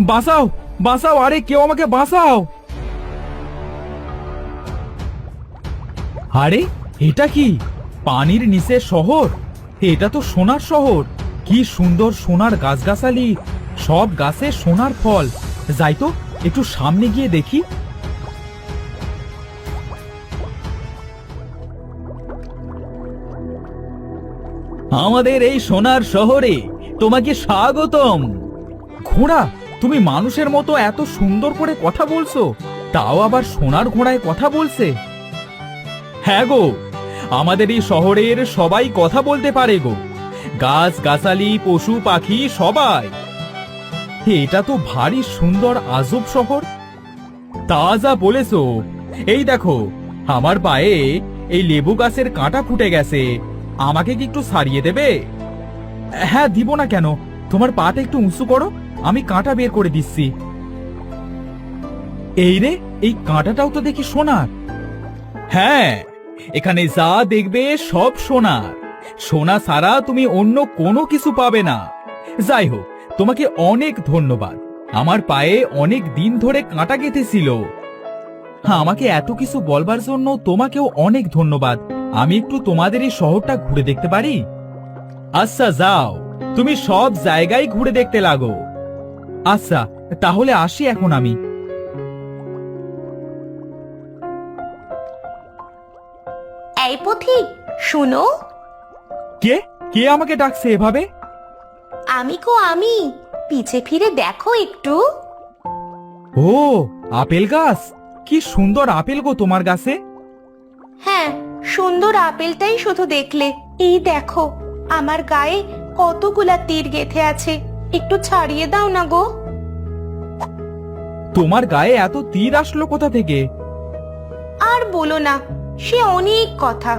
বাঁচাও, বাঁচাও, আরে কেউ আমাকে বাঁচাও। আরে এটা কি? পানির নিচে শহর? এটা তো সোনার শহর। কি সুন্দর সোনার গাছগাছালি, সব গাছে সোনার ফল। যাই তো, একটু সামনে গিয়ে দেখি। আমাদের এই সোনার শহরে তোমাকে স্বাগতম। ঘোড়া, তুমি মানুষের মতো এত সুন্দর করে কথা বলছো, তাও আবার সোনার ঘোড়ায় কথা বলছে। হ্যাঁ গো, আমাদের এই শহরের সবাই কথা বলতে পারে গো, গাছ গাছালি পশু পাখি সবাই। এটা তো ভারী সুন্দর আজব শহর। তা যা বলেছো। এই দেখো, আমার পায়ে এই লেবু গাছের কাঁটা ফুটে গেছে, আমাকে কি একটু সারিয়ে দেবে? হ্যাঁ, দিব না কেন। তোমার পাটা একটু উঁচু করো, আমি কাঁটা বের করে দিচ্ছি। এই রে, এই কাঁটাটাও তো দেখি সোনার। হ্যাঁ, এখানে যা দেখবে সব সোনার। সোনা ছাড়া তুমি অন্য কোনো কিছু পাবে না। যাই হোক, তোমাকে অনেক ধন্যবাদ। আমার পায়ে অনেক দিন ধরে কাঁটা গেঁথেছিল। আমাকে এত কিছু বলবার জন্য তোমাকেও অনেক ধন্যবাদ। আমি একটু তোমাদের এই শহরটা ঘুরে দেখতে পারি? আচ্ছা যাও, তুমি সব জায়গায় ঘুরে দেখতে লাগো। আচ্ছা, তাহলে আসি এখন আমি। এই পথিক, শুনো। কে কে আমাকে ডাকছে এভাবে? আমি পিছে ফিরে দেখো একটু। ও, আপেল গাছ! কি সুন্দর আপেল গো তোমার গাছে। হ্যাঁ, সুন্দর আপেলটাই শুধু দেখলে। এই দেখো, আমার গায়ে কতগুলা তীর গেঁথে আছে, একটু ছাড়িয়ে দাও না গো। তোমার গায়ে এত তীর আসলো কোথা থেকে? আর বলো না, সে অনেক কথা।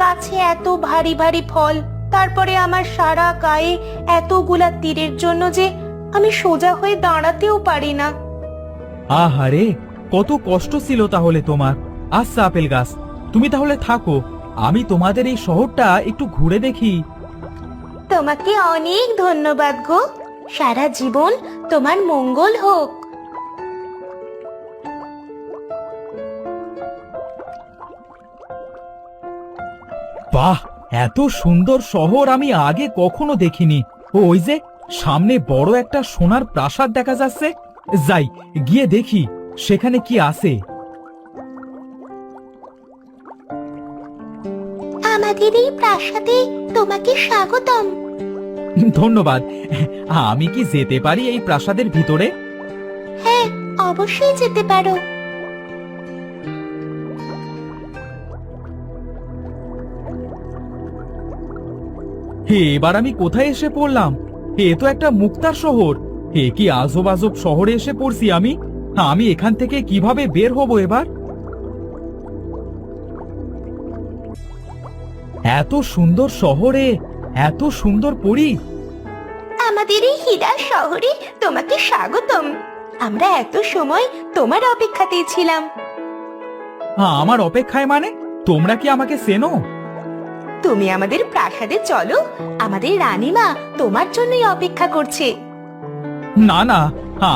গাছে এত ভারী ভারী ফল, তারপরে আমার সারা গায়ে এতগুলা তীরের জন্য যে আমি সোজা হয়ে দাঁড়াতেও পারি না। আহারে, কত কষ্ট ছিল তাহলে তোমার। আচ্ছা আপেল গাছ, তুমি তাহলে থাকো, আমি তোমাদের এই শহরটা একটু ঘুরে দেখি। তোমাকে অনেক ধন্যবাদ গো। সারা জীবন তোমার মঙ্গল হোক। বাহ, এত সুন্দর শহর আমি আগে কখনো দেখিনি। ওই যে সামনে বড় একটা সোনার প্রাসাদ দেখা যাচ্ছে। যাই, গিয়ে দেখি সেখানে কি আছে। আমাদের এই প্রাসাদে তোমাকে স্বাগতম। ধন্যবাদ। আমি কি যেতে পারি এই প্রাসাদের ভিতরে? হ্যাঁ, অবশ্যই যেতে পারো। এবার আমি কোথায় এসে পড়লাম? এ তো একটা মুক্তার শহর। এ কি আজব আজব শহরে এসে পড়ছি আমি। আমি এখান থেকে কিভাবে বের হব এবার? এত সুন্দর শহরে এত সুন্দর পরী। আমাদের এই হীরা শহরে তোমাকে স্বাগতম। আমরা এত সময় তোমার অপেক্ষাতেই ছিলাম। আমার অপেক্ষায় মানে? তোমরা কি আমাকে চেনো? তুমি আমাদের প্রাসাদে চলো, আমাদের রানীমা তোমার জন্যই অপেক্ষা করছে। না না,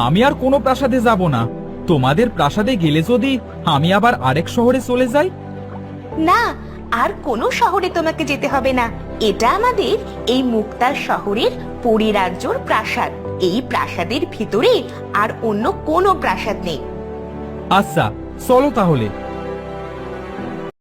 আমি আর কোনো প্রাসাদে যাব না। তোমাদের প্রাসাদে গেলে যদি আমি আবার আরেক শহরে চলে যাই? না, আর কোনো শহরে তোমাকে যেতে হবে না। এটা আমাদের এই মুক্তার শহরের পরিরাজ্যর প্রাসাদ। এই প্রাসাদের ভিতরে আর অন্য কোনো প্রাসাদ নেই। আচ্ছা, চলো তাহলে।